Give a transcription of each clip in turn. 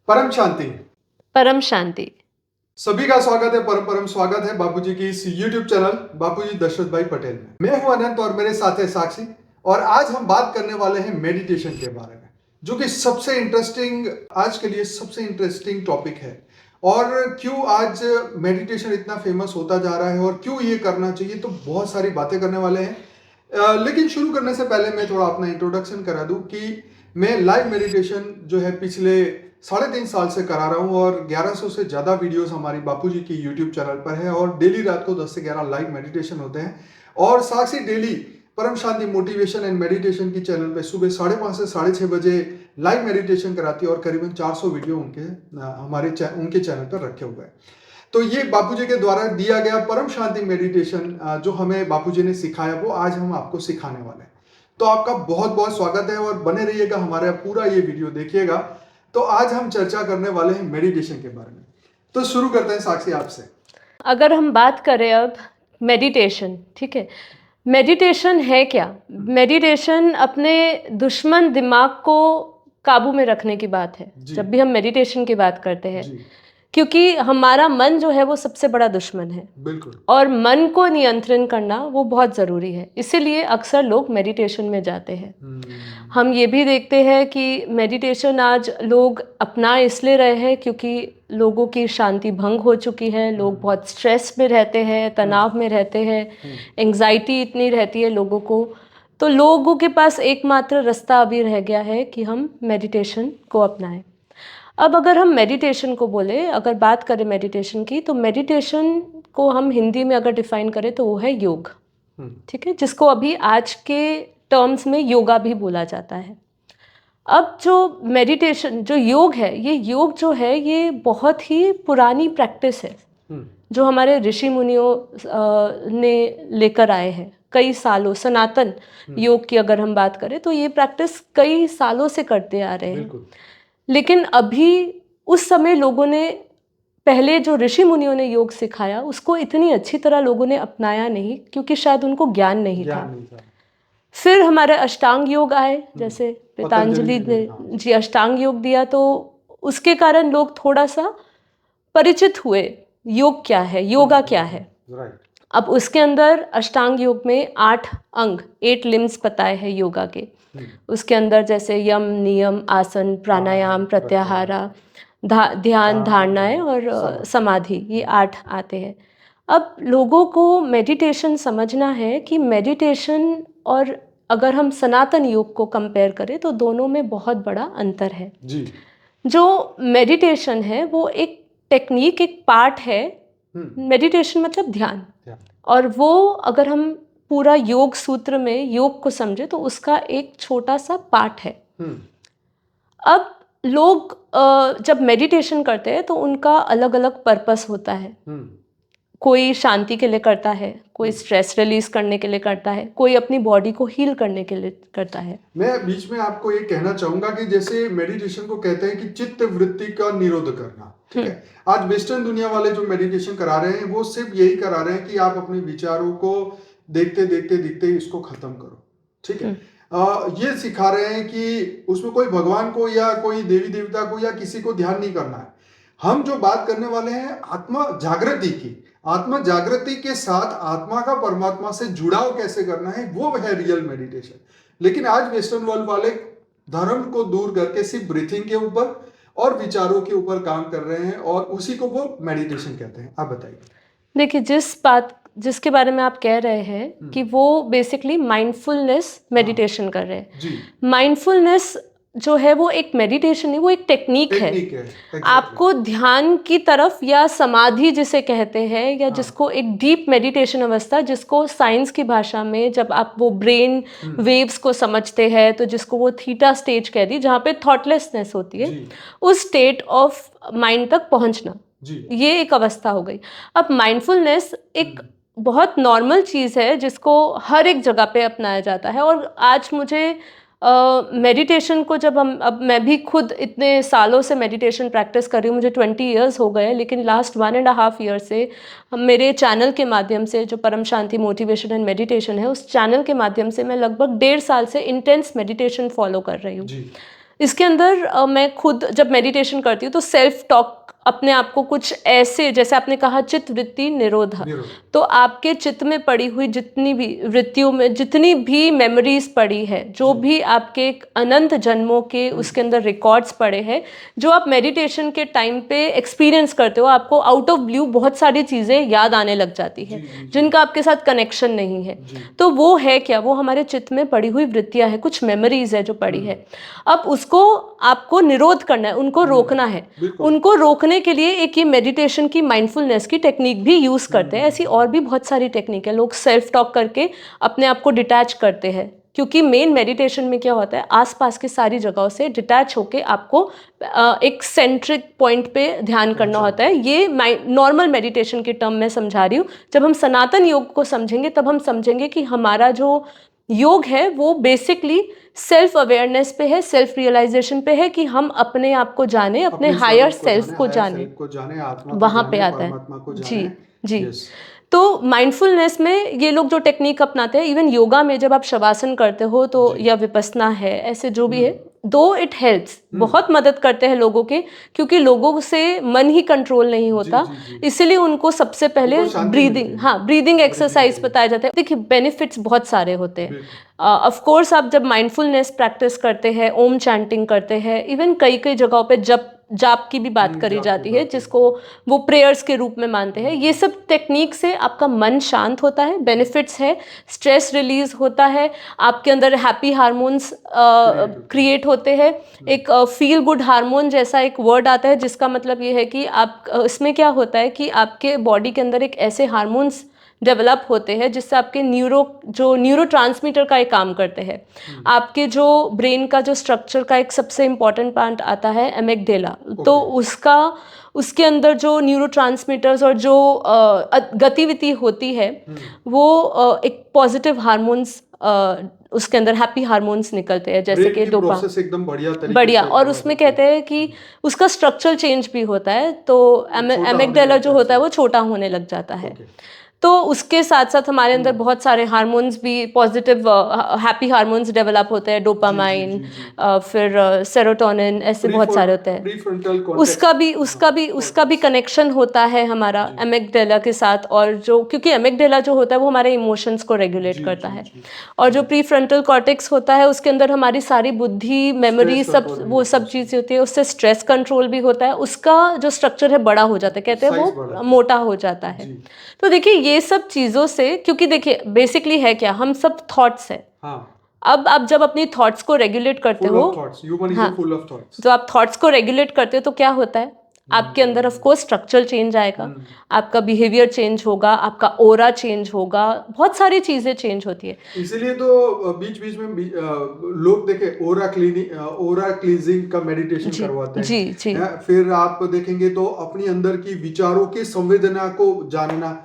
परम शांति। परम शांति। सभी का स्वागत है, परम स्वागत है बापूजी की इस YouTube चैनल बापूजी दशरथ भाई पटेल में। मैं हूं अनंत और मेरे साथ है साक्षी। और आज हम बात करने वाले हैं मेडिटेशन के बारे में, जो कि सबसे इंटरेस्टिंग, आज के लिए सबसे इंटरेस्टिंग टॉपिक है। और क्यों आज मेडिटेशन इतना फेमस होता जा रहा है और क्यों ये करना चाहिए, तो बहुत सारी बातें करने वाले हैं। लेकिन शुरू करने से पहले मैं थोड़ा अपना इंट्रोडक्शन करा दूं कि मैं लाइव मेडिटेशन जो है पिछले 3.5 साल से करा रहा हूँ और 1100 से ज़्यादा वीडियोस हमारी बापूजी की यूट्यूब चैनल पर है। और डेली रात को 10 से 11 लाइव मेडिटेशन होते हैं। और साक्षी डेली परम शांति मोटिवेशन एंड मेडिटेशन की चैनल पे सुबह 5:30 से 6:30 बजे लाइव मेडिटेशन कराती है और करीबन 400 वीडियो उनके चैनल पर रखे हुए हैं। तो ये बापूजी के द्वारा दिया गया परम शांति मेडिटेशन जो हमें बापूजी ने सिखाया, वो आज हम आपको सिखाने वाले हैं। तो आपका बहुत बहुत स्वागत है और बने रहिएगा, हमारा पूरा ये वीडियो देखिएगा। तो आज हम चर्चा करने वाले हैं मेडिटेशन के बारे में। तो शुरू करते हैं साक्षी आपसे। अगर हम बात करें अब मेडिटेशन, ठीक है, मेडिटेशन है क्या? मेडिटेशन अपने दुश्मन दिमाग को काबू में रखने की बात है जब भी हम मेडिटेशन की बात करते हैं, क्योंकि हमारा मन जो है वो सबसे बड़ा दुश्मन है। बिल्कुल। और मन को नियंत्रण करना वो बहुत ज़रूरी है, इसीलिए अक्सर लोग मेडिटेशन में जाते हैं। हम ये भी देखते हैं कि मेडिटेशन आज लोग अपना इसलिए रहे हैं क्योंकि लोगों की शांति भंग हो चुकी है। लोग बहुत स्ट्रेस में रहते हैं, तनाव में रहते हैं, एंग्जाइटी इतनी रहती है लोगों को। तो लोगों के पास एकमात्र रास्ता अभी रह गया है कि हम मेडिटेशन को अपनाएं। अब अगर हम मेडिटेशन को बोले, अगर बात करें मेडिटेशन की, तो मेडिटेशन को हम हिंदी में अगर डिफाइन करें तो वो है योग, ठीक है, जिसको अभी आज के टर्म्स में योगा भी बोला जाता है। अब जो मेडिटेशन, जो योग है, ये योग जो है ये बहुत ही पुरानी प्रैक्टिस है जो हमारे ऋषि मुनियों ने लेकर आए हैं कई सालों। सनातन योग की अगर हम बात करें तो ये प्रैक्टिस कई सालों से करते आ रहे हैं। लेकिन अभी उस समय लोगों ने, पहले जो ऋषि मुनियों ने योग सिखाया उसको इतनी अच्छी तरह लोगों ने अपनाया नहीं, क्योंकि शायद उनको ज्ञान नहीं था। फिर हमारे अष्टांग योग आए, जैसे पतंजलि ने जी अष्टांग योग दिया, तो उसके कारण लोग थोड़ा सा परिचित हुए योग क्या है, योगा क्या है। अब उसके अंदर अष्टांग योग में 8 अंग, 8 लिम्स बताए हैं योगा के। उसके अंदर जैसे यम, नियम, आसन, प्राणायाम, प्रत्याहारा, ध्यान, धारणाएं और समाधि, ये 8 आते हैं। अब लोगों को मेडिटेशन समझना है कि मेडिटेशन और अगर हम सनातन योग को कंपेयर करें तो दोनों में बहुत बड़ा अंतर है जी। जो मेडिटेशन है वो एक टेक्निक, एक पार्ट है। मेडिटेशन मतलब ध्यान। और वो अगर हम पूरा योग सूत्र में योग को समझे तो उसका एक छोटा सा पार्ट है। अब लोग जब मेडिटेशन करते हैं तो उनका अलग अलग पर्पस होता है। कोई शांति के लिए करता है, कोई स्ट्रेस रिलीज करने के लिए करता है, कोई अपनी बॉडी को हील करने के लिए करता है। मैं बीच में आपको ये कहना चाहूंगा कि जैसे मेडिटेशन को कहते हैं कि चित्त वृत्ति का निरोध करना, ठीक है। आज वेस्टर्न दुनिया वाले जो मेडिटेशन करा रहे हैं वो सिर्फ यही करा रहे हैं कि आप अपने विचारों को देखते देखते इसको खत्म करो, ठीक है। ये सिखा रहे हैं कि उसमें कोई भगवान को या कोई देवी देवता को या किसी को ध्यान नहीं करना है। हम जो बात करने वाले हैं आत्मा जागृति की, आत्मा जागृति के साथ आत्मा का परमात्मा से जुड़ाव कैसे करना है, वो है रियल मेडिटेशन। लेकिन आज वेस्टर्न वर्ल्ड वाले धर्म को दूर करके सिर्फ ब्रीथिंग के ऊपर और विचारों के ऊपर काम कर रहे हैं और उसी को वो मेडिटेशन कहते हैं। आप बताइए। देखिए, जिसके बारे में आप कह रहे हैं कि वो बेसिकली माइंडफुलनेस मेडिटेशन कर रहे हैं। माइंडफुलनेस जो है वो एक मेडिटेशन नहीं, वो एक टेक्निक है। exactly. आपको ध्यान की तरफ या समाधि जिसे कहते हैं, या जिसको एक डीप मेडिटेशन अवस्था, जिसको साइंस की भाषा में जब आप वो ब्रेन वेव्स को समझते हैं तो जिसको वो थीटा स्टेज कह दी, जहाँ पे थॉटलेसनेस होती है, उस स्टेट ऑफ माइंड तक पहुँचना, ये एक अवस्था हो गई। अब माइंडफुलनेस एक बहुत नॉर्मल चीज़ है जिसको हर एक जगह पे अपनाया जाता है। और आज मुझे मेडिटेशन को जब अब मैं भी खुद इतने सालों से मेडिटेशन प्रैक्टिस कर रही हूँ, मुझे 20 इयर्स हो गए, लेकिन लास्ट 1.5 ईयर से मेरे चैनल के माध्यम से, जो परम शांति मोटिवेशन एंड मेडिटेशन है, उस चैनल के माध्यम से मैं लगभग 1.5 साल से इंटेंस मेडिटेशन फॉलो कर रही हूँ। इसके अंदर मैं खुद जब मेडिटेशन करती हूँ तो सेल्फ टॉक अपने आप को कुछ ऐसे, जैसे आपने कहा चित्त वृत्ति निरोध, तो आपके चित्त में पड़ी हुई जितनी भी वृत्तियों में जितनी भी मेमोरीज पड़ी है, जो भी आपके अनंत जन्मों के उसके अंदर रिकॉर्ड्स पड़े हैं, जो आप मेडिटेशन के टाइम पे एक्सपीरियंस करते हो, आपको आउट ऑफ ब्लू बहुत सारी चीज़ें याद आने लग जाती है जिनका आपके साथ कनेक्शन नहीं है। तो वो है क्या, वो हमारे चित्त में पड़ी हुई वृत्तियां हैं, कुछ मेमोरीज है जो पड़ी है। अब उसको आपको निरोध करना है, उनको रोकना है। उनको रोकने के लिए एक ये मेडिटेशन की माइंडफुलनेस की टेक्निक भी यूज करते हैं। ऐसी और भी बहुत सारी टेक्निक है। लोग सेल्फ टॉक करके अपने आप को डिटैच करते हैं, क्योंकि मेन मेडिटेशन में क्या होता है, आसपास की सारी जगहों से डिटैच होके आपको एक सेंट्रिक पॉइंट पे ध्यान करना होता है। ये नॉर्मल मेडिटेशन के टर्म में समझा रही हूँ। जब हम सनातन योग को समझेंगे तब हम समझेंगे कि हमारा जो योग है वो बेसिकली सेल्फ अवेयरनेस पे है, सेल्फ रियलाइजेशन पे है कि हम अपने आप को जाने, अपने हायर सेल्फ को जाने, वहां पे आता है। जी जी। तो माइंडफुलनेस में ये लोग जो टेक्निक अपनाते हैं, इवन योगा में जब आप शवासन करते हो तो, या विपस्सना है, ऐसे जो भी है, दो इट हेल्प्स, बहुत मदद करते हैं लोगों के, क्योंकि लोगों से मन ही कंट्रोल नहीं होता। इसीलिए उनको सबसे पहले ब्रीदिंग एक्सरसाइज बताया जाता है। देखिए बेनिफिट्स बहुत सारे होते हैं। ऑफ कोर्स आप जब माइंडफुलनेस प्रैक्टिस करते हैं, ओम चैंटिंग करते हैं, इवन कई कई जगहों पे जाप की भी बात करी जाती है, जिसको वो प्रेयर्स के रूप में मानते हैं। ये सब टेक्निक से आपका मन शांत होता है, बेनिफिट्स है, स्ट्रेस रिलीज होता है, आपके अंदर हैप्पी हार्मोन्स क्रिएट होते हैं। एक फील गुड हार्मोन जैसा एक वर्ड आता है, जिसका मतलब ये है कि आप इसमें क्या होता है कि आपके बॉडी के अंदर एक ऐसे हार्मोन्स डेवलप होते हैं जिससे आपके न्यूरो ट्रांसमीटर का एक काम करते हैं। आपके जो ब्रेन का जो स्ट्रक्चर का एक सबसे इम्पॉर्टेंट पार्ट आता है एमिगडाला, तो उसके अंदर जो न्यूरो ट्रांसमीटर्स और जो गतिविधि होती है वो एक पॉजिटिव हार्मोन्स, उसके अंदर हैप्पी हार्मोन्स निकलते हैं, जैसे कि डोपामाइन, एकदम बढ़िया। और उसमें कहते हैं कि उसका स्ट्रक्चरल चेंज भी होता है, तो एमिगडाला जो होता है वो छोटा होने लग जाता है। तो उसके साथ साथ हमारे अंदर बहुत सारे हार्मोन्स भी, पॉजिटिव हैप्पी हार्मोन्स डेवलप होते हैं, डोपामाइन, फिर सेरोटोनिन, ऐसे बहुत सारे होते हैं। उसका भी कनेक्शन होता है हमारा एमिगडाला के साथ। और जो, क्योंकि एमिगडाला जो होता है वो हमारे इमोशंस को रेगुलेट करता है, और जो प्रीफ्रंटल कॉर्टेक्स होता है उसके अंदर हमारी सारी बुद्धि, मेमोरी, वो सब चीज़ें होती है। उससे स्ट्रेस कंट्रोल भी होता है, उसका जो स्ट्रक्चर है बड़ा हो जाता है, कहते हैं वो मोटा हो जाता है। तो देखिए ये सब चीज़ों से, क्योंकि देखिए बेसिकली है क्या, हम सब थॉट्स है। अब आप जब अपनी थॉट्स को रेगुलेट करते हो, जो आप थॉट्स को रेगुलेट करते हो तो क्या होता है, आपके अंदर ऑफ कोर्स स्ट्रक्चरल चेंज आएगा, आपका बिहेवियर चेंज होगा, आपका ओरा चेंज होगा, बहुत सारी चीजें चेंज होती है। इसीलिए तो बीच बीच में लोग देखे ओरा क्लींजिंग का मेडिटेशन करवाते हैं। जी। फिर आप देखेंगे तो अपनी अंदर की विचारों की संवेदना को जानना,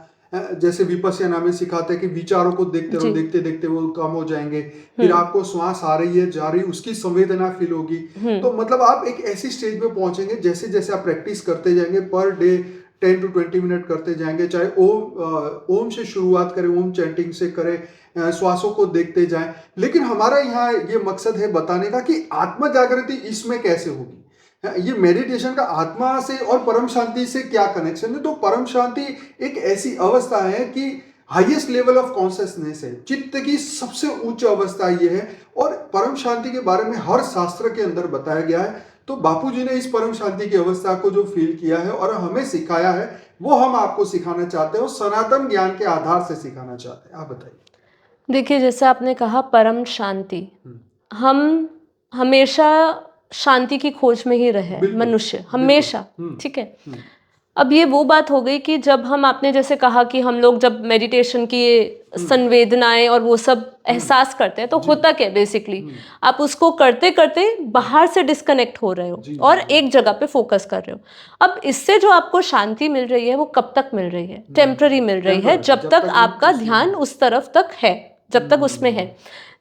जैसे विपस्सना में सिखाते हैं कि विचारों को देखते रहो, देखते देखते वो कम हो जाएंगे। फिर आपको श्वास आ रही है, जा रही है, उसकी संवेदना फील होगी। तो मतलब आप एक ऐसी स्टेज पे पहुंचेंगे, जैसे जैसे आप प्रैक्टिस करते जाएंगे, पर डे 10 to 20 मिनट करते जाएंगे, चाहे ओम से शुरुआत करें, ओम चैंटिंग से करें, श्वासों को देखते जाएं। लेकिन हमारा यहाँ ये मकसद है बताने का कि आत्म जागृति इसमें कैसे होगी, ये मेडिटेशन का आत्मा से और परम शांति से क्या कनेक्शन है। तो परम शांति एक ऐसी अवस्था है कि हाईएस्ट लेवल ऑफ कॉन्शियसनेस है, चित्त की सबसे उच्च अवस्था ये है, और परम शांति के बारे में हर शास्त्र के अंदर बताया गया है। तो बापूजी ने इस परम शांति की अवस्था को जो फील किया है और हमें सिखाया है, वो हम आपको सिखाना चाहते हैं, और सनातन ज्ञान के आधार से सिखाना चाहते हैं। आप बताइए। देखिए जैसे आपने कहा परम शांति, हम हमेशा शांति की खोज में ही रहे मनुष्य, हमेशा, ठीक है। अब ये वो बात हो गई कि जब हम, आपने जैसे कहा कि हम लोग जब मेडिटेशन की संवेदनाएं और वो सब एहसास करते हैं, तो होता क्या बेसिकली, आप उसको करते करते बाहर से डिस्कनेक्ट हो रहे हो और एक जगह पे फोकस कर रहे हो। अब इससे जो आपको शांति मिल रही है वो कब तक मिल रही है, टेम्पररी मिल रही है, जब तक आपका ध्यान उस तरफ तक है, जब तक उसमें है।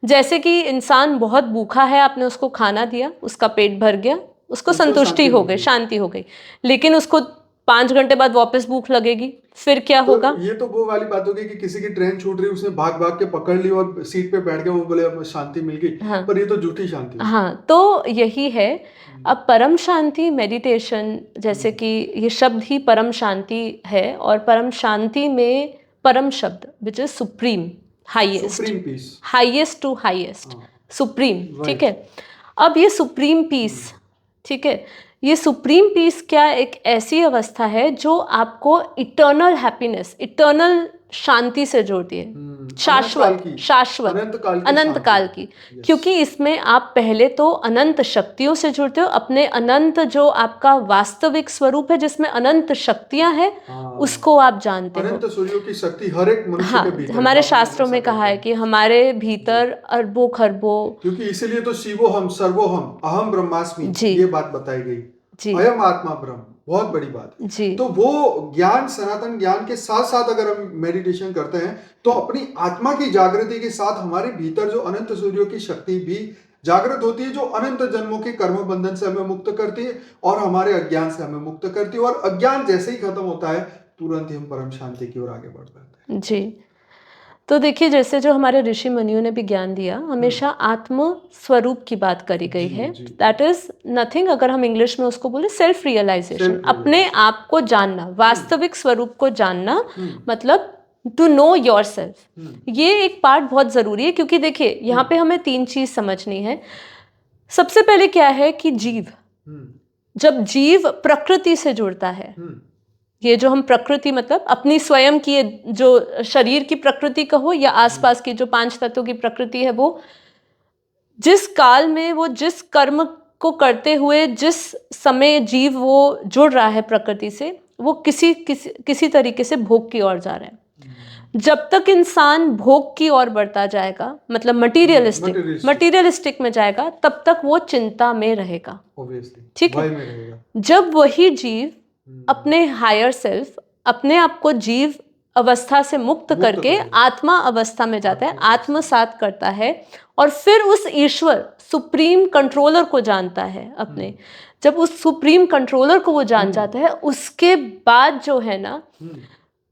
जैसे कि इंसान बहुत भूखा है, आपने उसको खाना दिया, उसका पेट भर गया, उसको संतुष्टि हो गई, शांति हो गई, लेकिन उसको 5 घंटे बाद वापस भूख लगेगी, फिर क्या होगा? तो ये तो वो वाली बात होगी कि किसी की ट्रेन छूट रही, उसने भाग भाग के पकड़ ली और सीट पे बैठ गया, वो बोले अब शांति मिल गई। हाँ। पर ये तो झूठी शांति है। हाँ, तो यही है। अब परम शांति मेडिटेशन, जैसे कि ये शब्द ही परम शांति है, और परम शांति में परम शब्द which is supreme, highest, supreme peace. Highest to highest, supreme, ठीक Right. है। अब ये सुप्रीम पीस, ठीक है, ये सुप्रीम पीस क्या एक ऐसी अवस्था है जो आपको इटर्नल हैप्पीनेस, इटर्नल शांति से जोड़ती है, शाश्वत, शाश्वत, अनंत काल की। क्योंकि इसमें आप पहले तो अनंत शक्तियों से जुड़ते हो, अपने अनंत जो आपका वास्तविक स्वरूप है जिसमें अनंत शक्तियां हैं, उसको आप जानते हो। अनंत सूर्यों की शक्ति हर एक मनुष्य हाँ, के भीतर है। हमारे आपने शास्त्रों ऐसा में कहा कहते है हैं। कि हमारे भीतर अरबों खरबों, क्योंकि इसीलिए तो शिवोहम सर्वोहम अहम ब्रह्मास्मि, जी। ये बात बताई गई। जी। अयम आत्मा ब्रह्म, बहुत बड़ी बात है। जी। तो वो ज्ञान, सनातन ज्ञान के साथ साथ अगर हम मेडिटेशन करते हैं तो अपनी आत्मा की जागृति के साथ हमारे भीतर जो अनंत सूर्यों की शक्ति भी जागृत होती है, जो अनंत जन्मों के कर्म बंधन से हमें मुक्त करती है और हमारे अज्ञान से हमें मुक्त करती है। और अज्ञान जैसे ही खत्म होता है तुरंत ही हम परम शांति की ओर आगे बढ़ जाते हैं। जी। तो देखिए, जैसे जो हमारे ऋषि मुनियों ने भी ज्ञान दिया, हमेशा आत्म स्वरूप की बात करी गई है। दैट इज नथिंग, अगर हम इंग्लिश में उसको बोले सेल्फ रियलाइजेशन, अपने आप को जानना, वास्तविक स्वरूप को जानना, मतलब टू नो योर सेल्फ। ये एक पार्ट बहुत जरूरी है, क्योंकि देखिए यहाँ पे हमें 3 चीज समझनी है। सबसे पहले क्या है कि जीव, जब जीव प्रकृति से जुड़ता है, ये जो हम प्रकृति मतलब अपनी स्वयं की जो शरीर की प्रकृति कहो या आसपास की जो 5 तत्वों की प्रकृति है, वो जिस काल में, वो जिस कर्म को करते हुए जिस समय जीव वो जुड़ रहा है प्रकृति से, वो किसी तरीके से भोग की ओर जा रहा है। जब तक इंसान भोग की ओर बढ़ता जाएगा, मतलब मटीरियलिस्टिक में जाएगा, तब तक वो चिंता में रहेगा, ठीक है। जब वही जीव अपने हायर सेल्फ, अपने आप को जीव अवस्था से मुक्त करके आत्मा अवस्था में जाता है, आत्मसात करता है, और फिर उस ईश्वर सुप्रीम कंट्रोलर को जानता है अपने, जब उस सुप्रीम कंट्रोलर को वो जान जाता है, उसके बाद जो है ना,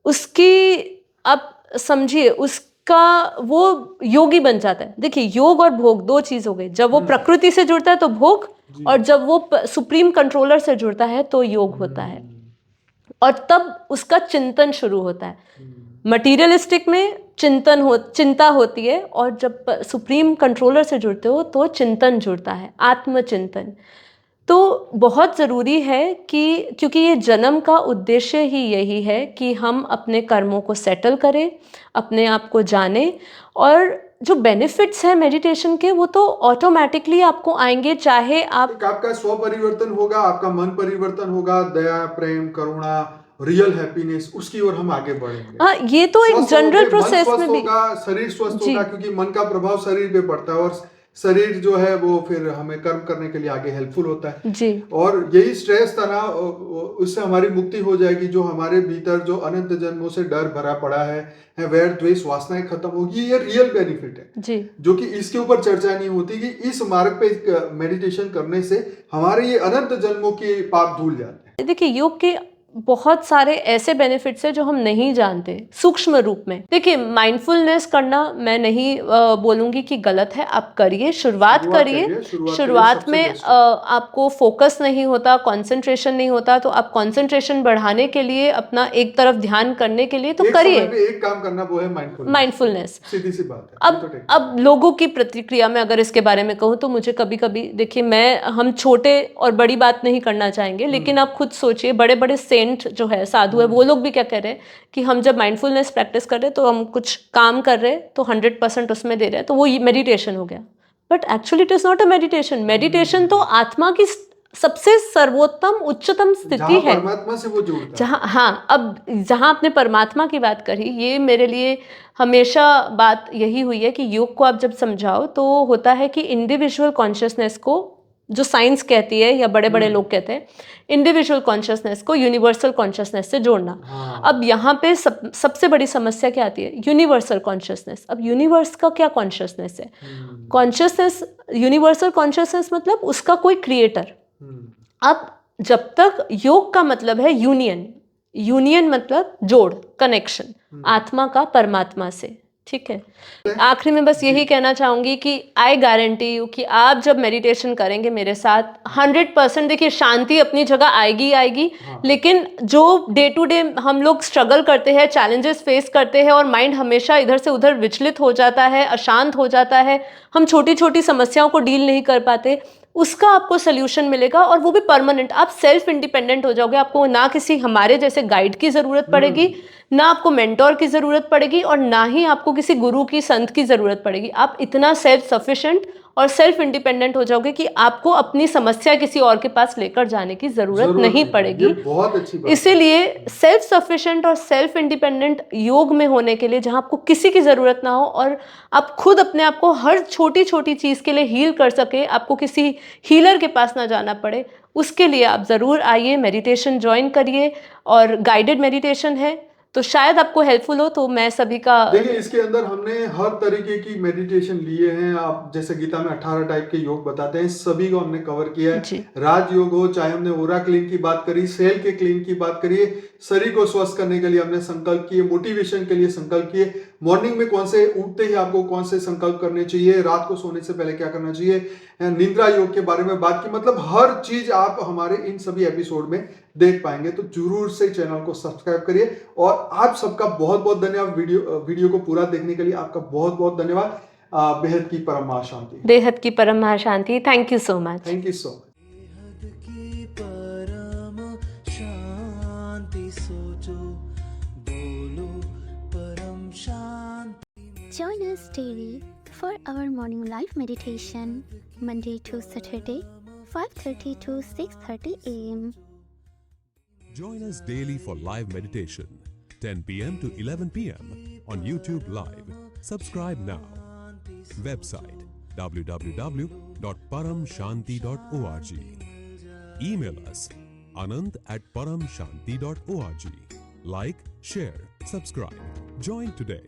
उसकी, अब समझिए, उसका वो योगी बन जाता है। देखिए, योग और भोग 2 चीज हो गई। जब वो प्रकृति से जुड़ता है तो भोग, और जब वो सुप्रीम कंट्रोलर से जुड़ता है तो योग होता है, और तब उसका चिंतन शुरू होता है। मटीरियलिस्टिक में चिंता होती है, और जब सुप्रीम कंट्रोलर से जुड़ते हो तो चिंतन जुड़ता है, आत्मचिंतन। तो बहुत ज़रूरी है कि, क्योंकि ये जन्म का उद्देश्य ही यही है कि हम अपने कर्मों को सेटल करें, अपने आप को जानें, और जो बेनिफिट्स हैं मेडिटेशन के, वो तो ऑटोमेटिकली आपको आएंगे, चाहे आपका स्व परिवर्तन होगा, आपका मन परिवर्तन होगा, दया, प्रेम, करुणा, रियल हैप्पीनेस, उसकी ओर हम आगे बढ़ेंगे। हाँ, ये तो एक जनरल प्रोसेस में भी होगा, शरीर स्वस्थ होगा, क्योंकि मन का प्रभाव शरीर पे पड़ता है, और शरीर जो है वो फिर हमें कर्म करने के लिए आगे हेल्पफुल होता है जी। और यही स्ट्रेस तनाव, उससे हमारी मुक्ति हो जाएगी। जो हमारे भीतर जो अनंत जन्मों से डर भरा पड़ा है, वैर द्वेष वासनाएं खत्म होगी। ये रियल बेनिफिट है जी, जो कि इसके ऊपर चर्चा नहीं होती कि इस मार्ग पे मेडिटेशन करने से हमारे ये अनंत जन्मों के पाप धुल जाते हैं। देखिए, योग के बहुत सारे ऐसे बेनिफिट्स हैं जो हम नहीं जानते सूक्ष्म रूप में। देखिए, माइंडफुलनेस करना मैं नहीं बोलूँगी कि गलत है, आप करिए, शुरुआत करिए। शुरुआत में आपको फोकस नहीं होता, कंसंट्रेशन नहीं होता, तो आप कंसंट्रेशन बढ़ाने के लिए, अपना एक तरफ ध्यान करने के लिए तो करिए। एक काम करना, वो है माइंडफुलनेस। सीधी सी बात है। अब लोगों की प्रतिक्रिया में अगर इसके बारे में कहूँ तो मुझे कभी कभी, देखिए, हम छोटे और बड़ी बात नहीं करना चाहेंगे, लेकिन आप खुद सोचिए, बड़े बड़े सेंट जो है, साधु है, वो लोग भी क्या कह रहे हैं कि हम जब माइंडफुलनेस प्रैक्टिस कर रहे हैं तो हम कुछ काम कर रहे हैं तो 100% उसमें दे रहे हैं, तो वो मेडिटेशन हो गया। But actually it is not a meditation. Meditation तो आत्मा की सबसे सर्वोत्तम उच्चतम स्थिति है, परमात्मा से वो जुड़ता है। जहाँ, हाँ, अब जहाँ आपने परमात्मा की बात करी, ये मेरे लिए हमेशा बात यही हुई है कि योग को आप जब समझाओ तो होता है कि इंडिविजुअल कॉन्शियसनेस को, जो साइंस कहती है या बड़े बड़े लोग कहते हैं, इंडिविजुअल कॉन्शियसनेस को यूनिवर्सल कॉन्शियसनेस से जोड़ना। अब यहाँ पे सबसे बड़ी समस्या क्या आती है? Universal consciousness. अब यूनिवर्स का क्या कॉन्शियसनेस है? कॉन्शियसनेस, यूनिवर्सल कॉन्शियसनेस मतलब उसका कोई क्रिएटर। अब जब तक योग का मतलब है यूनियन, यूनियन मतलब जोड़, कनेक्शन आत्मा का परमात्मा से, ठीक है। आखिरी में बस यही कहना चाहूंगी कि आई गारंटी यू कि आप जब मेडिटेशन करेंगे मेरे साथ 100%, देखिए शांति अपनी जगह आएगी ही आएगी, लेकिन जो डे टू डे हम लोग स्ट्रगल करते हैं, चैलेंजेस फेस करते हैं और माइंड हमेशा इधर से उधर विचलित हो जाता है, अशांत हो जाता है, हम छोटी छोटी समस्याओं को डील नहीं कर पाते, उसका आपको सोल्यूशन मिलेगा और वो भी परमानेंट। आप सेल्फ इंडिपेंडेंट हो जाओगे, आपको ना किसी हमारे जैसे गाइड की जरूरत पड़ेगी, ना आपको मेंटोर की जरूरत पड़ेगी और ना ही आपको किसी गुरु की, संत की जरूरत पड़ेगी। आप इतना सेल्फ सफिशिएंट और सेल्फ इंडिपेंडेंट हो जाओगे कि आपको अपनी समस्या किसी और के पास लेकर जाने की जरूरत नहीं पड़ेगी। ये बहुत अच्छी बात है। इसीलिए सेल्फ सफिशिएंट और सेल्फ इंडिपेंडेंट योग में होने के लिए, जहां आपको किसी की जरूरत ना हो और आप खुद अपने आप को हर छोटी छोटी चीज के लिए हील कर सके, आपको किसी हीलर के पास ना जाना पड़े, उसके लिए आप जरूर आइए, मेडिटेशन ज्वाइन करिए। और गाइडेड मेडिटेशन है तो शायद आपको हेल्पफुल हो, तो मैं सभी का देखिए इसके अंदर हमने हर तरीके की मेडिटेशन लिए हैं। आप जैसे गीता में 18 टाइप के योग बताते हैं, सभी को हमने कवर किया है। राज योग हो, चाहे हमने ओरा क्लीन की बात करी, सेल के क्लीन की बात करिए, शरीर को स्वस्थ करने के लिए हमने संकल्प किए, मोटिवेशन के लिए संकल्प किए, मॉर्निंग में कौन से उठते ही आपको कौन से संकल्प करने चाहिए, रात को सोने से पहले क्या करना चाहिए, निद्रा योग के बारे में बात की। मतलब हर चीज आप हमारे इन सभी एपिसोड में देख पाएंगे। तो जरूर से चैनल को सब्सक्राइब करिए और आप सबका बहुत बहुत धन्यवाद। वीडियो को पूरा देखने के लिए आपका बहुत बहुत धन्यवाद। बेहद की परम महाशांति। बेहद की परम महाशांति। Thank you so much. Thank you so much. Join us daily for our morning live meditation, Monday to Saturday, 5:30 to 6:30 a.m. Join us daily for live meditation, 10 p.m. to 11 p.m. on YouTube Live. Subscribe now. Website www.paramshanti.org. Email us anant@paramshanti.org. Like, share, subscribe. Join today.